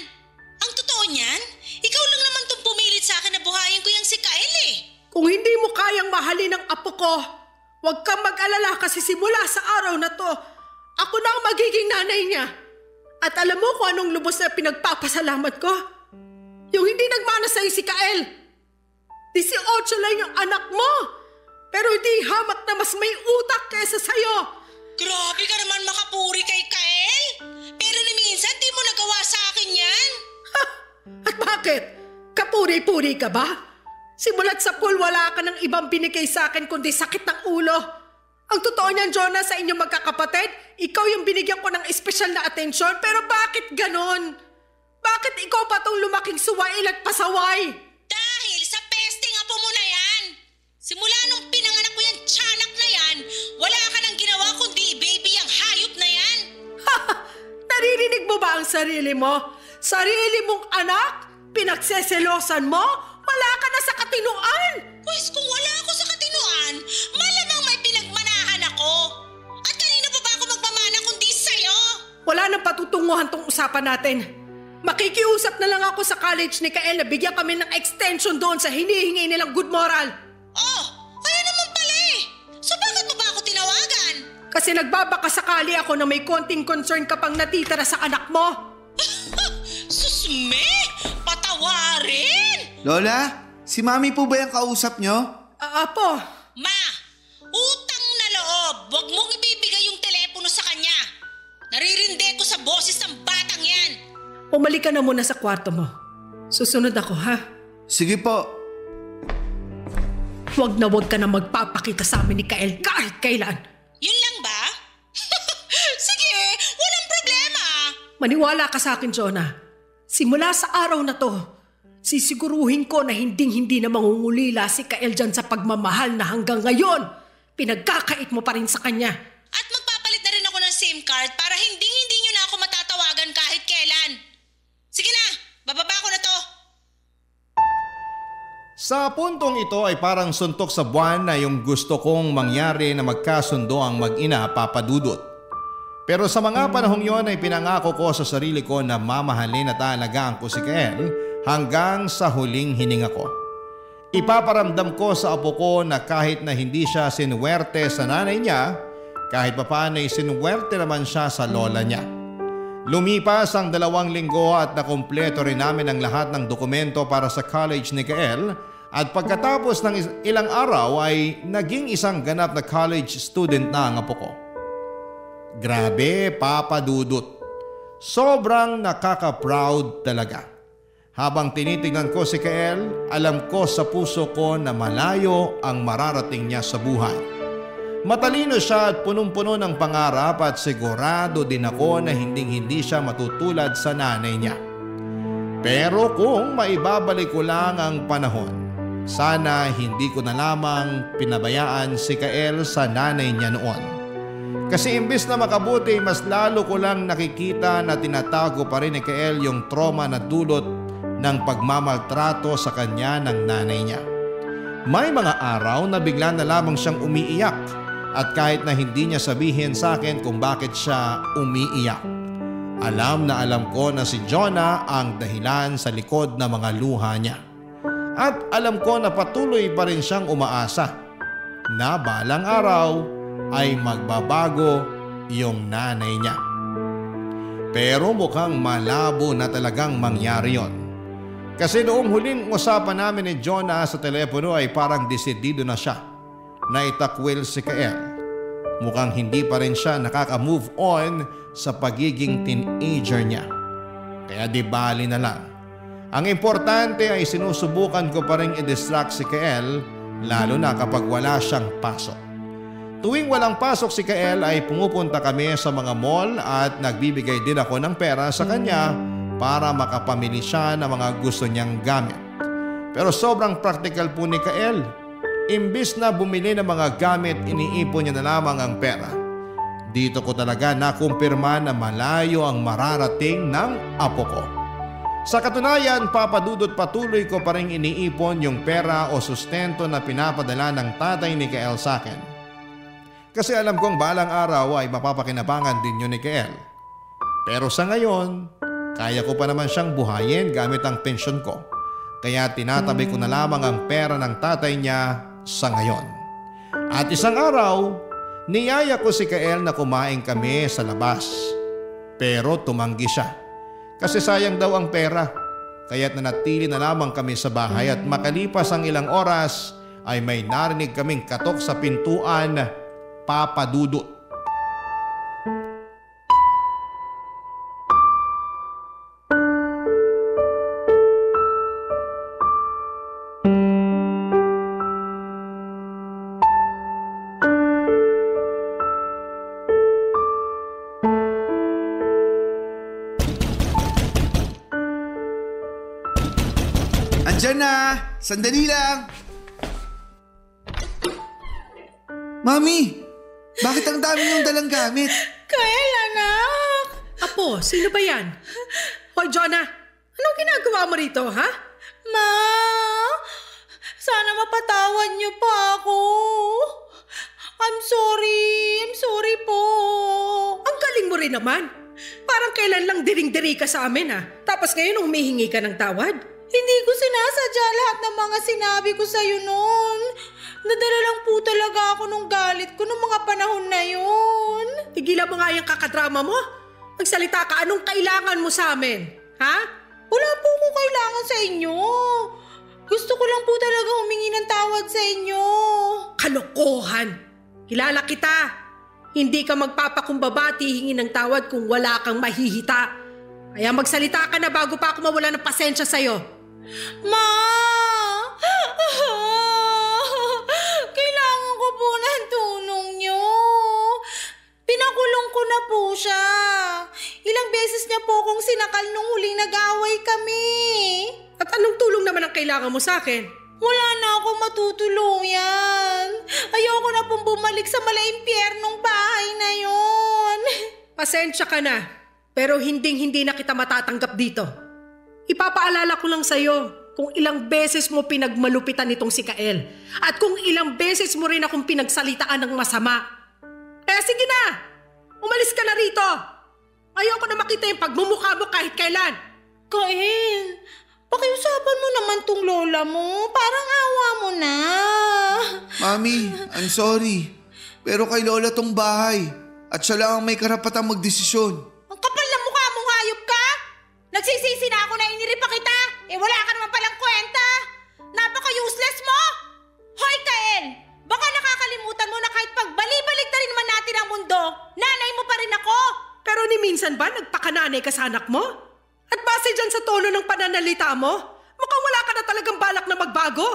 Ang totoo niyan, ikaw lang naman itong pumilit sa akin na buhayin ko yung si Kael eh. Kung hindi mo kayang mahalin ang apo ko, huwag kang mag-alala kasi simula sa araw na to, ako na ang magiging nanay niya. At alam mo kung anong lubos na pinagpapasalamat ko? Yung hindi nagmana sa'yo si Kael. 18 lang yung anak mo, pero hindi hamak na mas may utak kaysa sa'yo. Grabe ka naman makapuri kay Kael. Pero ni minsan di mo nagawa sa akin yan. Ha? At bakit? Kapuri-puri ka ba? Simulat sa pool, wala ka ng ibang binigay sa akin kundi sakit ng ulo. Ang totoo niyan, Jonah, sa inyong magkakapatid, ikaw yung binigyan ko ng espesyal na atensyon, pero bakit ganon? Bakit ikaw pa tong lumaking suwail at pasaway? Dahil sa pesting apo mo na yan. Simula nung pinanganak ko yung tiyanak na yan, wala ka nang ginawa kundi baby ang hayop na yan. Naririnig mo ba ang sarili mo? Sarili mong anak? Pinagseselosan mo? Wala ka na sa katinuan! Pues kung wala ako sa katinuan, malamang may pinagmanahan ako. At kanino pa ba ako magmamana kundi sa'yo? Wala nang patutunguhan tong usapan natin. Makikiusap na lang ako sa college ni Kael na bigyan kami ng extension doon sa hinihingi nilang good moral. Oh, ayun naman pala eh. So bakit mo ba ako tinawagan? Kasi nagbabaka sakali ako na may konting concern ka pang natitira sa anak mo. Susme! Patawarin! Lola, si Mami po ba yung kausap nyo? Apo. Ma, utang na loob. Huwag mong ibibigay yung telepono sa kanya. Naririndi ko sa boses ng batang yan. Umalik ka na muna sa kwarto mo. Susunod ako, ha? Sige po. Huwag ka na magpapakita sa amin ni Kael kahit kailan. Yun lang ba? Sige, walang problema. Maniwala ka sa akin, Jonah. Simula sa araw na to, sisiguruhin ko na hinding-hindi na mangungulila si Kael dyan sa pagmamahal na hanggang ngayon, pinagkakait mo pa rin sa kanya. At magpapalit na rin ako ng SIM card para hinding-hindi nyo na ako matatawagan kahit kailan. Sige na, bababa ko na to. Sa puntong ito ay parang suntok sa buwan na yung gusto kong mangyari na magkasundo ang mag-ina, Papa Dudut. Pero sa mga panahong yon ay pinangako ko sa sarili ko na mamahalin at aalagaan ko si Kael hanggang sa huling hininga ko. Ipaparamdam ko sa apo ko na kahit na hindi siya sinuwerte sa nanay niya, kahit papaano ay sinuwerte naman siya sa lola niya. Lumipas ang 2 linggo at nakumpleto rin namin ang lahat ng dokumento para sa college ni Kael at pagkatapos ng ilang araw ay naging isang ganap na college student na ang apo ko. Grabe, Papa Dudut. Sobrang nakaka-proud talaga. Habang tinitingnan ko si Kael, alam ko sa puso ko na malayo ang mararating niya sa buhay. Matalino siya at punong-puno ng pangarap at sigurado din ako na hinding-hindi siya matutulad sa nanay niya. Pero kung maibabalik ko lang ang panahon, sana hindi ko na lamang pinabayaan si Kael sa nanay niya noon. Kasi imbes na makabuti, mas lalo ko lang nakikita na tinatago pa rin ni Kael yung trauma na dulot ng pagmamaltrato sa kanya ng nanay niya. May mga araw na bigla na lamang siyang umiiyak at kahit na hindi niya sabihin sa akin kung bakit siya umiiyak. Alam na alam ko na si Jonah ang dahilan sa likod ng mga luha niya. At alam ko na patuloy pa rin siyang umaasa na balang araw ay magbabago yung nanay niya. Pero mukhang malabo na talagang mangyari yon. Kasi noong huling usapan namin ni Jonah sa telepono ay parang desidido na siya na itakwil si Kael. Mukhang hindi pa rin siya nakaka-move on sa pagiging teenager niya. Kaya di bali na lang. Ang importante ay sinusubukan ko pa rin i-distract si Kael lalo na kapag wala siyang pasok. Tuwing walang pasok si Kael ay pumupunta kami sa mga mall at nagbibigay din ako ng pera sa kanya para makapamili siya ng mga gusto niyang gamit. Pero sobrang practical po ni Kael. Imbis na bumili ng mga gamit, iniipon niya na lamang ang pera. Dito ko talaga nakumpirma na malayo ang mararating ng apo ko. Sa katunayan, Papa Dudut, patuloy ko pa rin iniipon yung pera o sustento na pinapadala ng tatay ni Kael sa akin. Kasi alam kong balang araw ay mapapakinabangan din yun ni Kael. Pero sa ngayon, kaya ko pa naman siyang buhayin gamit ang pensyon ko. Kaya tinatabi ko na lamang ang pera ng tatay niya sa ngayon. At isang araw, niyaya ko si Kael na kumain kami sa labas. Pero tumanggi siya. Kasi sayang daw ang pera. Kaya't nanatili na lamang kami sa bahay at makalipas ang ilang oras ay may narinig kaming katok sa pintuan, Papa Dudut. Andyan na! Sandali lang! Mami! Bakit ang dami niyong dalang gamit? Kael, anak! Apo, sino ba yan? Hoy, Jonah! Anong ginagawa mo rito, ha? Ma! Sana mapatawad niyo pa ako. I'm sorry po. Ang galing mo rin naman. Parang kailan lang diring-diri ka sa amin, ha? Tapos ngayon humihingi ka ng tawad? Hindi ko sinasadya lahat ng mga sinabi ko sa'yo noon. Nadala lang po talaga ako nung galit ko nung mga panahon na yun. Tigilan mo nga yung kakadrama mo. Magsalita ka, anong kailangan mo sa amin? Ha? Wala po akong kailangan sa inyo. Gusto ko lang po talaga humingi ng tawad sa inyo. Kalokohan! Kilala kita. Hindi ka magpapakumbaba at hihingi ng tawad kung wala kang mahihita. Kaya magsalita ka na bago pa ako mawala ng pasensya sa'yo. Ma! Kailangan ko po ng tulong niyo. Pinakulong ko na po siya. Ilang beses niya po akong sinakal nung huling nag-away kami. At anong tulong naman ang kailangan mo sa akin? Wala na akong matutuluyan. Ayoko na pong bumalik sa malaimpyernong bahay na yon. Pasensya ka na, pero hindi na kita matatanggap dito. Ipapaalala ko lang sa'yo kung ilang beses mo pinagmalupitan itong si Kael at kung ilang beses mo rin akong pinagsalitaan ng masama. Kaya sige na, umalis ka na rito. Ayoko na makita yung pagmumukha mo kahit kailan. Kael, pakiusapan mo naman tong lola mo. Parang awa mo na. Mami, I'm sorry. Pero kay Lola tong bahay. At siya lang ang may karapatang magdesisyon. Ang kapal na mukha mong hayop ka! Nagsisisi na ako na iniri pa kita! Wala ka naman palang kwenta! Napaka-useless mo! Hoy, Kael! Baka nakakalimutan mo na kahit pagbali-balik na rin naman natin ang mundo, nanay mo pa rin ako! Pero ni minsan ba nagpakananay ka sa anak mo? At base dyan sa tono ng pananalita mo, mukhang wala ka na talagang balak na magbago.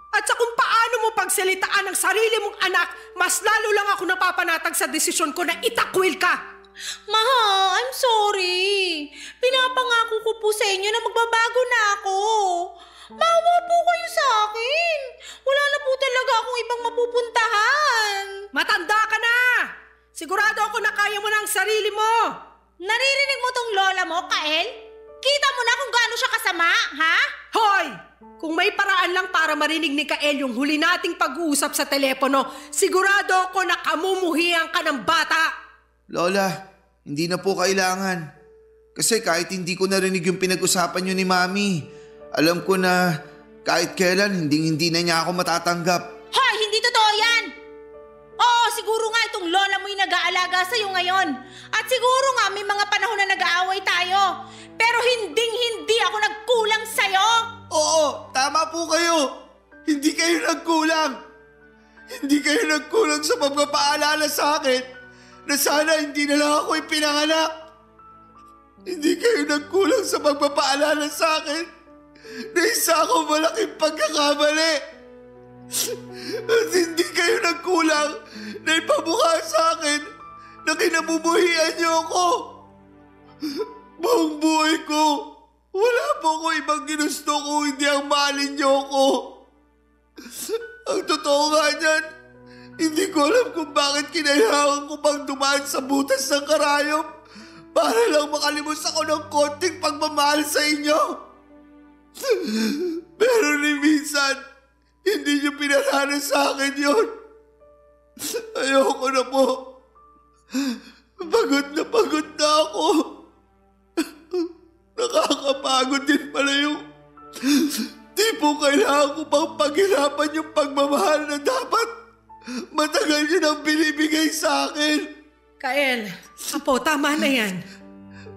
At sa kung paano mo pagsalitaan ang sarili mong anak, mas lalo lang ako napapanatag sa desisyon ko na itakwil ka. Ma, I'm sorry. Pinapangako ko po sa inyo na magbabago na ako. Maawa po kayo sa akin. Wala na po talaga akong ibang mapupuntahan. Matanda ka na! Sigurado ako na kaya mo na ang sarili mo. Naririnig mo tong lola mo, Kael? Kita mo na kung gaano siya kasama, ha? Hoy! Kung may paraan lang para marinig ni Kael yung huli nating pag-uusap sa telepono, sigurado ako na kamumuhian ka ng bata. Lola, hindi na po kailangan. Kasi kahit hindi ko narinig yung pinag-usapan niyo ni Mami, alam ko na kahit kailan hindi na niya ako matatanggap. Hoy, hindi totoo yan! Oo, siguro nga itong lola mo yung nag-aalaga sa'yo ngayon. At siguro nga may mga panahon na nag-aaway tayo. Pero hindi ako nagkulang sa'yo. Oo, tama po kayo. Hindi kayo nagkulang. Hindi kayo nagkulang sa pagpapaalala sa akin na sana hindi na lang ako ipinanganak. Hindi kayo nagkulang sa pagpapaalala sa akin na isa akong malaking pagkakamali. At hindi kayo nagkulang na ipamukha sa akin na kinabubuhian niyo ako. Buong buhay ko, wala po ko ibang ginusto kung hindi ang mahalin niyo ako. Ang totoo nga niyan, hindi ko alam kung bakit kinailangan ko pang dumaan sa butas ng karayom para lang makalimos ako ng konting pagmamahal sa inyo. Pero ni minsan, hindi niyo pinarana sa akin yun. Ayoko na po. Pagod na ako. Nakakapagod din pala yung di po kailangan ko pang paghirapan yung pagmamahal na dapat matagal niyo nang binibigay sa akin. Kael, apo, tama na yan.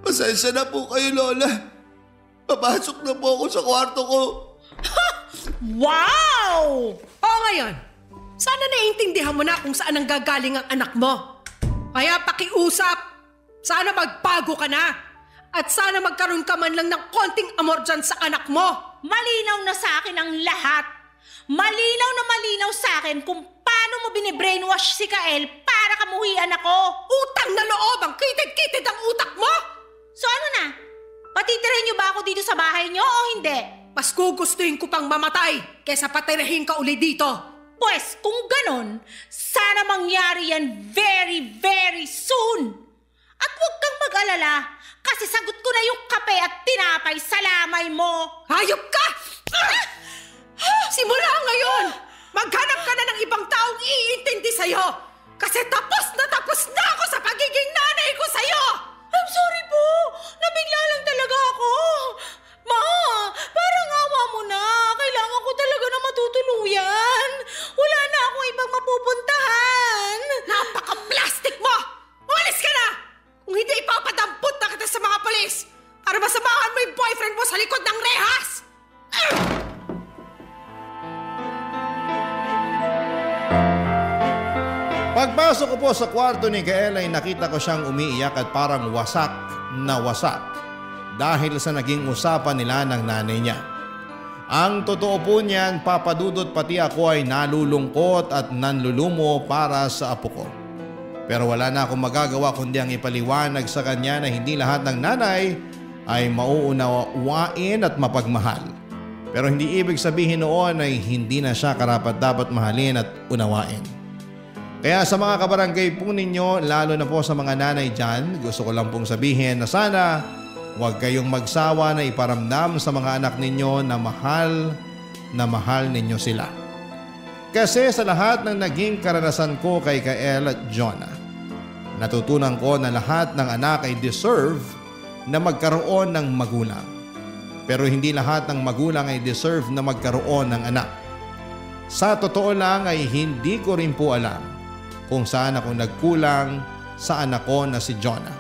Pasensya na po kayo, Lola. Papasok na po ako sa kwarto ko. Wow! O ngayon, sana naiintindihan mo na kung saan ang gagaling ang anak mo. Kaya pakiusap, sana magbago ka na. At sana magkaroon ka man lang ng konting amor dyan sa anak mo. Malinaw na sa akin ang lahat. Malinaw sa akin kung paano mo binibrainwash si Kael para kamuhian ako. Utang na loob ang kitid-kitid ang utak mo. So ano na? Patitirahin niyo ba ako dito sa bahay niyo o hindi? Mas gugustuhin ko pang mamatay kaysa patirahin ka uli dito. Pwes kung ganon, sana mangyari yan very, very soon. At huwag kang mag-alala. Kasi sagot ko na yung kape at tinapay sa lamay mo. Hayop ka! Simula ngayon, maghanap ka na ng ibang taong iintindi sa'yo. Kasi tapos na ako sa pagiging nanay ko sa'yo. I'm sorry po. Nabigla lang talaga ako. Ma, parang awa mo na. Kailangan ko talaga na matutuluyan. Wala na akong ibang mapupuntahan. Napaka-plastic mo! Umalis ka na! Kung hindi ipapadampot na kita sa mga polis para masamahan mo yung boyfriend mo sa likod ng rehas! Pagpasok ko po sa kwarto ni Kael ay nakita ko siyang umiiyak at parang wasak na wasak dahil sa naging usapan nila ng nanay niya. Ang totoo po niyan, Papa Dudut, pati ako ay nalulungkot at nanlulumo para sa apo ko. Pero wala na akong magagawa kundi ang ipaliwanag sa kanya na hindi lahat ng nanay ay mauunawain at mapagmahal. Pero hindi ibig sabihin noon ay hindi na siya karapat-dapat mahalin at unawain. Kaya sa mga kabarangay po ninyo, lalo na po sa mga nanay dyan, gusto ko lang pong sabihin na sana huwag kayong magsawa na iparamdam sa mga anak ninyo na mahal ninyo sila. Kasi sa lahat ng naging karanasan ko kay Kael at Jonah, natutunan ko na lahat ng anak ay deserve na magkaroon ng magulang. Pero hindi lahat ng magulang ay deserve na magkaroon ng anak. Sa totoo lang ay hindi ko rin po alam kung saan ako nagkulang sa anak ko na si Jonah.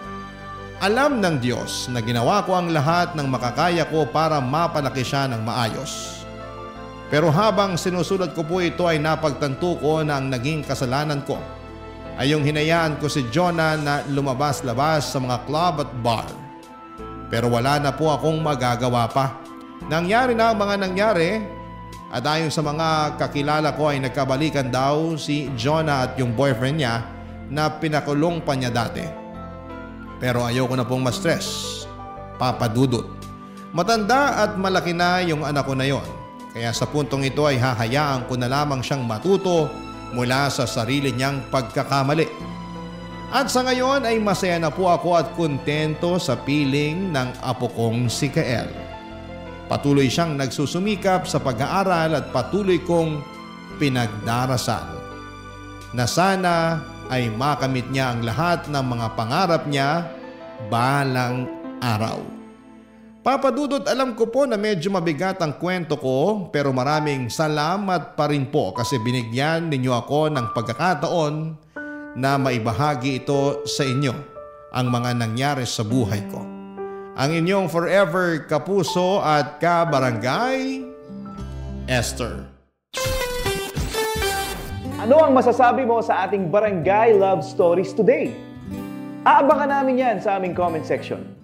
Alam ng Diyos na ginawa ko ang lahat ng makakaya ko para mapalaki siya ng maayos. Pero habang sinusulat ko po ito ay napagtanto ko na ang naging kasalanan ko ay yung hinayaan ko si Jonah na lumabas-labas sa mga club at bar. Pero wala na po akong magagawa pa. Nangyari na ang mga nangyari at ayon sa mga kakilala ko ay nagkabalikan daw si Jonah at yung boyfriend niya na pinakulong pa niya dati. Pero ayoko na pong ma-stress. Papadudot. Matanda at malaki na yung anak ko na yon. Kaya sa puntong ito ay hahayaan ko na lamang siyang matuto mula sa sarili niyang pagkakamali. At sa ngayon ay masaya na po ako at kontento sa piling ng apo kong si Kael. Patuloy siyang nagsusumikap sa pag-aaral at patuloy kong pinagdarasal na sana ay makamit niya ang lahat ng mga pangarap niya balang araw. Papadudot, alam ko po na medyo mabigat ang kwento ko pero maraming salamat pa rin po kasi binigyan ninyo ako ng pagkakataon na maibahagi ito sa inyo ang mga nangyari sa buhay ko. Ang inyong forever kapuso at kabarangay, Esther. Ano ang masasabi mo sa ating Barangay Love Stories today? Aabangan namin yan sa aming comment section.